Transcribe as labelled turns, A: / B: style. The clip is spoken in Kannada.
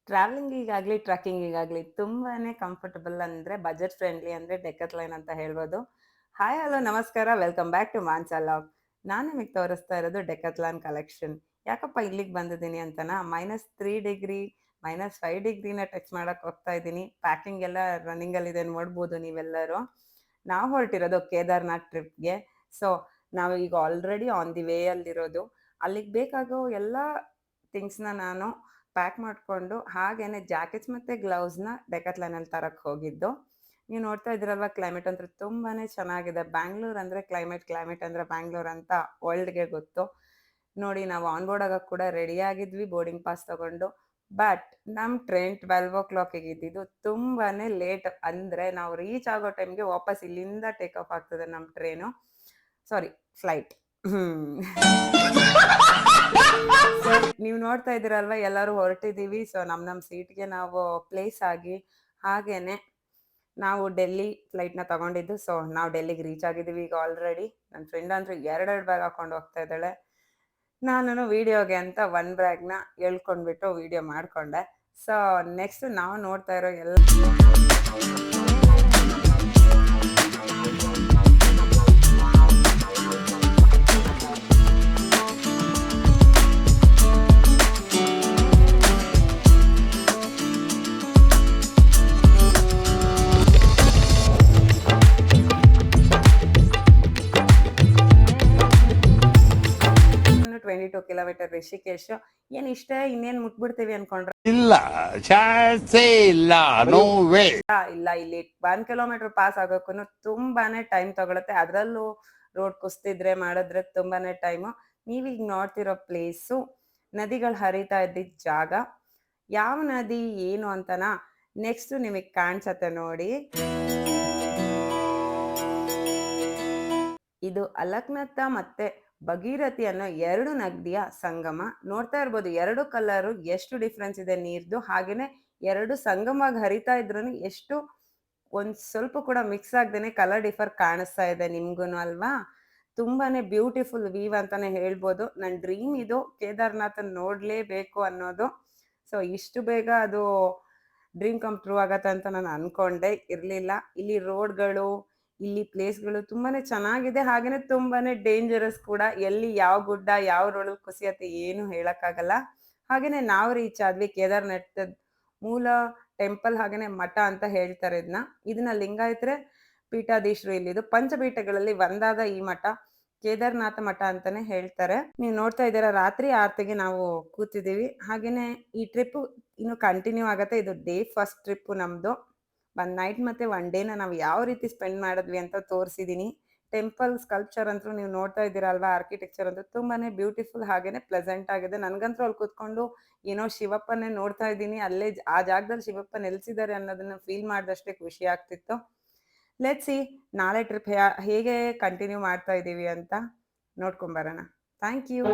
A: ಟ್ರಾವೆಲಿಂಗಿಗಾಗ್ಲಿ, ಟ್ರಕ್ಕಿಂಗಿಗಾಗ್ಲಿ ತುಂಬಾನೇ ಕಂಫರ್ಟಬಲ್ ಅಂದ್ರೆ ಬಜೆಟ್ ಫ್ರೆಂಡ್ಲಿ ಅಂದ್ರೆ ಡೆಕತ್ಲಾನ್ ಅಂತ ಹೇಳ್ಬೋದು. ಹಾಯ್, ಹಲೋ, ನಮಸ್ಕಾರ. ವೆಲ್ಕಮ್ ಬ್ಯಾಕ್ ಟು ಮಾನ್ಸಲಾಗ್. ನಾನು ನಿಮಗೆ ತೋರಿಸ್ತಾ ಇರೋದು ಡೆಕತ್ಲಾನ್ ಕಲೆಕ್ಷನ್. ಯಾಕಪ್ಪ ಇಲ್ಲಿಗೆ ಬಂದಿದ್ದೀನಿ ಅಂತನಾ, -3 ಡಿಗ್ರಿ, -5 ಡಿಗ್ರಿನ ಟಚ್ ಮಾಡಕ್ ಹೋಗ್ತಾ ಇದ್ದೀನಿ. ಪ್ಯಾಕಿಂಗ್ ಎಲ್ಲ ರನ್ನಿಂಗ್ ಅಲ್ಲಿ ಇದೆ, ನೋಡ್ಬೋದು ನೀವೆಲ್ಲರೂ. ನಾವು ಹೊರಟಿರೋದು ಕೇದಾರ್ನಾಥ್ ಟ್ರಿಪ್ಗೆ. ಸೊ ನಾವು ಈಗ ಆಲ್ರೆಡಿ ಆನ್ ದಿ ವೇ ಅಲ್ಲಿರೋದು. ಅಲ್ಲಿಗೆ ಬೇಕಾಗೋ ಎಲ್ಲ ಥಿಂಗ್ಸ್ನ ನಾನು ಪ್ಯಾಕ್ ಮಾಡಿಕೊಂಡು, ಹಾಗೇನೆ ಜಾಕೆಟ್ಸ್ ಮತ್ತು ಗ್ಲೌಸ್ನ ಡೆಕತ್ಲಾನಲ್ಲಿ ತರಕ್ಕೆ ಹೋಗಿದ್ದು. ನೀವು ನೋಡ್ತಾ ಇದ್ದೀರಲ್ವ, ಕ್ಲೈಮೇಟ್ ಅಂತೂ ತುಂಬಾ ಚೆನ್ನಾಗಿದೆ. ಬ್ಯಾಂಗ್ಳೂರ್ ಅಂದರೆ ಕ್ಲೈಮೇಟ್ ಅಂದರೆ ಬ್ಯಾಂಗ್ಳೂರ್ ಅಂತ ವರ್ಲ್ಡ್ಗೆ ಗೊತ್ತು. ನೋಡಿ, ನಾವು ಆನ್ ಬೋರ್ಡ್ ಆಗೋಕ್ಕೆ ಕೂಡ ರೆಡಿ ಆಗಿದ್ವಿ, ಬೋರ್ಡಿಂಗ್ ಪಾಸ್ ತೊಗೊಂಡು. ಬಟ್ ನಮ್ಮ ಟ್ರೈನ್ 12 o'clock ಇದ್ದಿದ್ದು ತುಂಬಾ ಲೇಟ್. ಅಂದರೆ ನಾವು ರೀಚ್ ಆಗೋ ಟೈಮ್ಗೆ ವಾಪಸ್ ಇಲ್ಲಿಂದ ಟೇಕ್ ಆಫ್ ಆಗ್ತದೆ ನಮ್ಮ ಟ್ರೈನು, ಸಾರಿ ಫ್ಲೈಟ್. ನೀವು ನೋಡ್ತಾ ಇದ್ದೀರಲ್ವ, ಎಲ್ಲರೂ ಹೊರಟಿದ್ದೀವಿ. ಸೊ ನಮ್ಮ ಸೀಟ್ಗೆ ನಾವು ಪ್ಲೇಸ್ ಆಗಿ, ಹಾಗೇನೆ ನಾವು ಡೆಲ್ಲಿ ಫ್ಲೈಟ್ನ ತಗೊಂಡಿದ್ದು. ಸೊ ನಾವು ಡೆಲ್ಲಿಗೆ ರೀಚ್ ಆಗಿದ್ದೀವಿ ಈಗ ಆಲ್ರೆಡಿ. ನನ್ನ ಫ್ರೆಂಡ್ ಅಂತೂ ಎರಡೆರಡು ಬ್ಯಾಗ್ ಹಾಕೊಂಡು ಹೋಗ್ತಾ ಇದ್ದಾಳೆ. ನಾನು ವಿಡಿಯೋಗೆ ಅಂತ ಒನ್ ಬ್ಯಾಗ್ನ ಎಳ್ಕೊಂಡ್ಬಿಟ್ಟು ವಿಡಿಯೋ ಮಾಡಿಕೊಂಡೆ. ಸೊ ನೆಕ್ಸ್ಟ್ ನಾವು ನೋಡ್ತಾ ಇರೋ ಎಲ್ಲ 22 ಕಿಲೋಮೀಟರ್ ರಿಷಿಕೇಶ್. ಏನ್ ಇಷ್ಟೇ, ಇನ್ನೇನ್ ಮುಟ್ಬಿಡ್ತೀವಿ ಅನ್ಕೊಂಡ್ರೆ
B: ಇಲ್ಲ, ಚಾನ್ಸೇ ಇಲ್ಲ, ನೋ ವೇ.
A: ಇಲ್ಲ, ಇಲ್ಲಿ 1 ಕಿಲೋಮೀಟರ್ ಪಾಸ್ ಆಗೋಕ್ಕೂ ತುಂಬಾನೇ ಟೈಮ್ ತಗೊಳುತ್ತೆ. ಅದರಲ್ಲೂ ರೋಡ್ ಕುಸ್ತಿದ್ರೆ ಮಾಡಿದ್ರೆ ತುಂಬಾನೇ ಟೈಮು. ನೀವೀಗ ನೋಡ್ತಿರೋ ಪ್ಲೇಸು ನದಿಗಳು ಹರಿತಾ ಇದ್ದಿದ್ದ ಜಾಗ. ಯಾವ ನದಿ ಏನು ಅಂತನಾ ನೆಕ್ಸ್ಟ್ ನಿಮಗೆ ಕಾಣಿಸತ್ತೆ ನೋಡಿ. ಇದು ಅಲಕ್ನತ್ತ ಮತ್ತೆ ಭಗೀರಥಿ ಅನ್ನೋ 2 ನದಿಯ ಸಂಗಮ. ನೋಡ್ತಾ ಇರ್ಬೋದು, 2 ಕಲರು ಎಷ್ಟು ಡಿಫ್ರೆನ್ಸ್ ಇದೆ ನೀರ್ದು. ಹಾಗೇನೆ 2 ಸಂಗಮವಾಗಿ ಹರಿತಾ ಇದ್ರು ಎಷ್ಟು ಒಂದ್ ಸ್ವಲ್ಪ ಕೂಡ ಮಿಕ್ಸ್ ಆಗ್ದೇನೆ ಕಲರ್ ಡಿಫರ್ ಕಾಣಿಸ್ತಾ ಇದೆ ನಿಮ್ಗೂ ಅಲ್ವಾ. ತುಂಬಾನೇ ಬ್ಯೂಟಿಫುಲ್ ವೀವ್ ಅಂತಾನೆ ಹೇಳ್ಬೋದು. ನನ್ನ ಡ್ರೀಮ್ ಇದು, ಕೇದಾರ್ನಾಥ್ ನೋಡ್ಲೇಬೇಕು ಅನ್ನೋದು. ಸೊ ಇಷ್ಟು ಬೇಗ ಅದು ಡ್ರೀಮ್ ಕಮ್ ಟ್ರೂ ಆಗತ್ತೆ ಅಂತ ನಾನು ಅನ್ಕೊಂಡೆ ಇರ್ಲಿಲ್ಲ. ಇಲ್ಲಿ ರೋಡ್ಗಳು, ಇಲ್ಲಿ ಪ್ಲೇಸ್ಗಳು ತುಂಬಾನೇ ಚೆನ್ನಾಗಿದೆ, ಹಾಗೇನೆ ತುಂಬಾನೇ ಡೇಂಜರಸ್ ಕೂಡ. ಎಲ್ಲಿ ಯಾವ ಗುಡ್ಡ ಯಾವ ರೋಡ್ ಕುಸಿಯತ್ತೆ ಏನು ಹೇಳಕ್ಕಾಗಲ್ಲ. ಹಾಗೇನೆ ನಾವು ರೀಚ್ ಆದ್ವಿ ಕೇದಾರ್ನಾಥ್ ಮೂಲ ಟೆಂಪಲ್, ಹಾಗೇನೆ ಮಠ ಅಂತ ಹೇಳ್ತಾರೆ ಇದನ್ನ ಲಿಂಗಾಯತರೆ ಪೀಠಾಧೀಶರು. ಇಲ್ಲಿದು ಪಂಚಪೀಠಗಳಲ್ಲಿ ಒಂದಾದ ಈ ಮಠ ಕೇದಾರ್ನಾಥ ಮಠ ಅಂತಾನೆ ಹೇಳ್ತಾರೆ. ನೀವು ನೋಡ್ತಾ ಇದ್ದೀರಾ, ರಾತ್ರಿ ಆರತಿಗೆ ನಾವು ಕೂತಿದ್ದೀವಿ. ಹಾಗೇನೆ ಈ ಟ್ರಿಪ್ ಇನ್ನು ಕಂಟಿನ್ಯೂ ಆಗತ್ತೆ. ಇದು ಡೇ ಫಸ್ಟ್ ಟ್ರಿಪ್ ನಮ್ದು. 1 ನೈಟ್ ಮತ್ತೆ 1 ಡೇನ ನಾವು ಯಾವ ರೀತಿ ಸ್ಪೆಂಡ್ ಮಾಡಿದ್ವಿ ಅಂತ ತೋರಿಸಿದ್ದೀನಿ. ಟೆಂಪಲ್ ಸ್ಕಲ್ಪ್ಚರ್ ಅಂತೂ ನೀವು ನೋಡ್ತಾ ಇದ್ದೀರಾ ಅಲ್ವಾ, ಆರ್ಕಿಟೆಕ್ಚರ್ ಅಂತೂ ತುಂಬಾನೇ ಬ್ಯೂಟಿಫುಲ್, ಹಾಗೇನೆ ಪ್ಲೆಸೆಂಟ್ ಆಗಿದೆ. ನನಗಂತೂ ಅಲ್ಲಿ ಕೂತ್ಕೊಂಡು ಏನೋ ಶಿವಪ್ಪನ್ನೇ ನೋಡ್ತಾ ಇದ್ದೀನಿ. ಅಲ್ಲೇ ಆ ಜಾಗದಲ್ಲಿ ಶಿವಪ್ಪ ನೆಲೆಸಿದ್ದಾರೆ ಅನ್ನೋದನ್ನ ಫೀಲ್ ಮಾಡಿದಷ್ಟೇ ಖುಷಿ ಆಗ್ತಿತ್ತು. ಲೆಟ್ಸ್ ಸಿ ನಾಳೆ ಟ್ರಿಪ್ ಹೇಗೆ ಕಂಟಿನ್ಯೂ ಮಾಡ್ತಾ ಇದ್ದೀವಿ ಅಂತ ನೋಡ್ಕೊಂಬರೋಣ. Thank you.